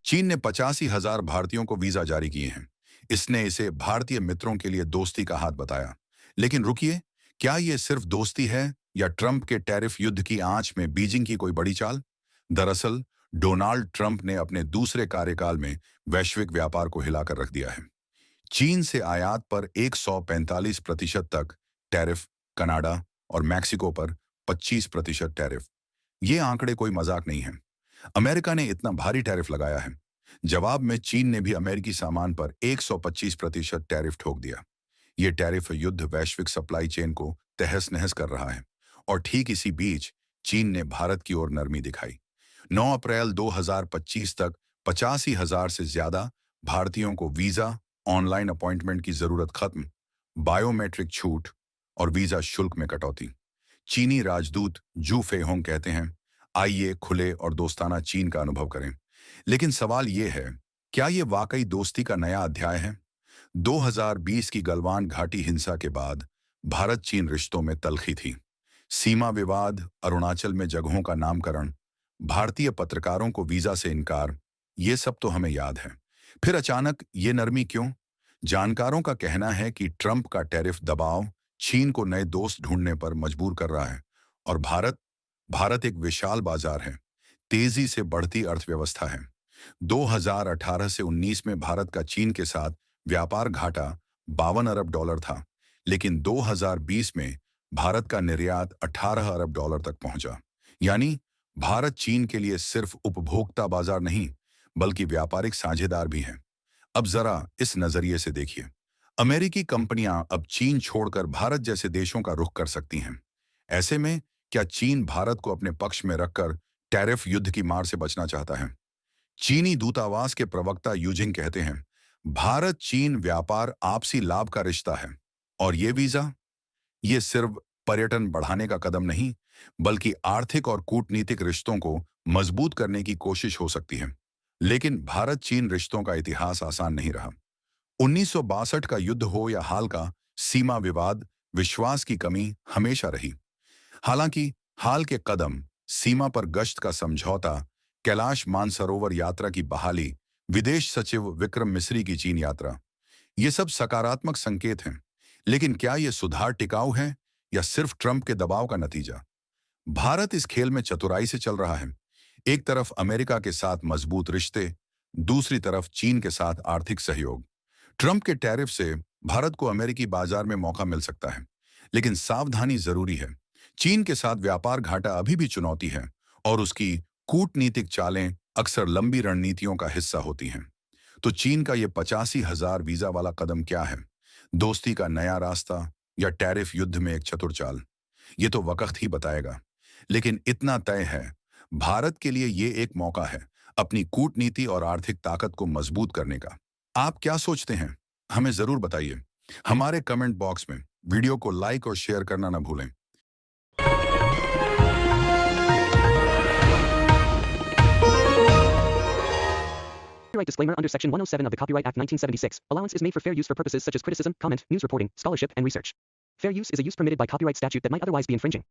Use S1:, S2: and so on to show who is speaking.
S1: चीन ने 85,000 भारतीयों को वीजा जारी किए हैं। इसने इसे भारतीय मित्रों के लिए दोस्ती का हाथ बताया। लेकिन रुकिए, क्या ये सिर्फ दोस्ती है या ट्रंप के टैरिफ युद्ध की आंच में बीजिंग की कोई बड़ी चाल? दरअसल डोनाल्ड ट्रंप ने अपने दूसरे कार्यकाल में वैश्विक व्यापार को हिलाकर रख दिया है। चीन से आयात पर 145% तक टैरिफ, कनाडा और मैक्सिको पर 25% टैरिफ। ये आंकड़े कोई मजाक नहीं है। अमेरिका ने इतना भारी टैरिफ लगाया है। जवाब में चीन ने भी अमेरिकी सामान पर 125% टैरिफ ठोक दिया। ये टैरिफ युद्ध वैश्विक सप्लाई चेन को तहस नहस कर रहा है। और ठीक इसी बीच चीन ने भारत की ओर नरमी दिखाई। 9 अप्रैल 2025 तक 85,000 से ज्यादा भारतीयों को वीजा, ऑनलाइन अपॉइंटमेंट की जरूरत खत्म, बायोमेट्रिक छूट और वीजा शुल्क में कटौती। चीनी राजदूत जू फेहोंग कहते हैं, आइए खुले और दोस्ताना चीन का अनुभव करें। लेकिन सवाल ये है, क्या ये वाकई दोस्ती का नया अध्याय है? 2020 की गलवान घाटी हिंसा के बाद भारत चीन रिश्तों में तल्खी थी। सीमा विवाद, अरुणाचल में जगहों का नामकरण, भारतीय पत्रकारों को वीजा से इनकार, ये सब तो हमें याद है। फिर अचानक ये नरमी क्यों? जानकारों का कहना है कि ट्रंप का टैरिफ दबाव चीन को नए दोस्त ढूंढने पर मजबूर कर रहा है। और भारत भारत एक विशाल बाजार है, तेजी से बढ़ती अर्थव्यवस्था है। 2018 से 19 में भारत का चीन के साथ व्यापार घाटा 52 अरब डॉलर था, लेकिन 2020 में भारत का निर्यात 18 अरब डॉलर तक पहुंचा। यानी भारत चीन के लिए सिर्फ उपभोक्ता बाजार नहीं, बल्कि व्यापारिक साझेदार भी है। अब जरा इस नजरिए से देखिए, अमेरिकी कंपनियां अब चीन छोड़कर भारत जैसे देशों का रुख कर सकती हैं। ऐसे में क्या चीन भारत को अपने पक्ष में रखकर टैरिफ युद्ध की मार से बचना चाहता है? चीनी दूतावास के प्रवक्ता यूजिंग कहते हैं, भारत चीन व्यापार आपसी लाभ का रिश्ता है। और ये वीजा, ये सिर्फ पर्यटन बढ़ाने का कदम नहीं, बल्कि आर्थिक और कूटनीतिक रिश्तों को मजबूत करने की कोशिश हो सकती है। लेकिन भारत चीन रिश्तों का इतिहास आसान नहीं रहा। 1962 का युद्ध हो या हाल का सीमा विवाद, विश्वास की कमी हमेशा रही। हालांकि हाल के कदम, सीमा पर गश्त का समझौता, कैलाश मानसरोवर यात्रा की बहाली, विदेश सचिव विक्रम मिस्री की चीन यात्रा, ये सब सकारात्मक संकेत हैं। लेकिन क्या ये सुधार टिकाऊ है या सिर्फ ट्रंप के दबाव का नतीजा? भारत इस खेल में चतुराई से चल रहा है। एक तरफ अमेरिका के साथ मजबूत रिश्ते, दूसरी तरफ चीन के साथ आर्थिक सहयोग। ट्रंप के टैरिफ से भारत को अमेरिकी बाजार में मौका मिल सकता है, लेकिन सावधानी जरूरी है। चीन के साथ व्यापार घाटा अभी भी चुनौती है और उसकी कूटनीतिक चालें अक्सर लंबी रणनीतियों का हिस्सा होती हैं। तो चीन का ये 85,000 वीजा वाला कदम क्या है? दोस्ती का नया रास्ता या टैरिफ युद्ध में एक चतुर चाल? ये तो वक्त ही बताएगा। लेकिन इतना तय है, भारत के लिए ये एक मौका है अपनी कूटनीति और आर्थिक ताकत को मजबूत करने का। आप क्या सोचते हैं? हमें जरूर बताइए। हमारे कमेंट बॉक्स में वीडियो को लाइक और शेयर करना ना भूलें।
S2: Copyright disclaimer under Section 107 of the Copyright Act 1976. Allowance is made for fair use for purposes such as criticism, comment, news reporting, scholarship, and research. Fair use is a use permitted by copyright statute that might otherwise be infringing.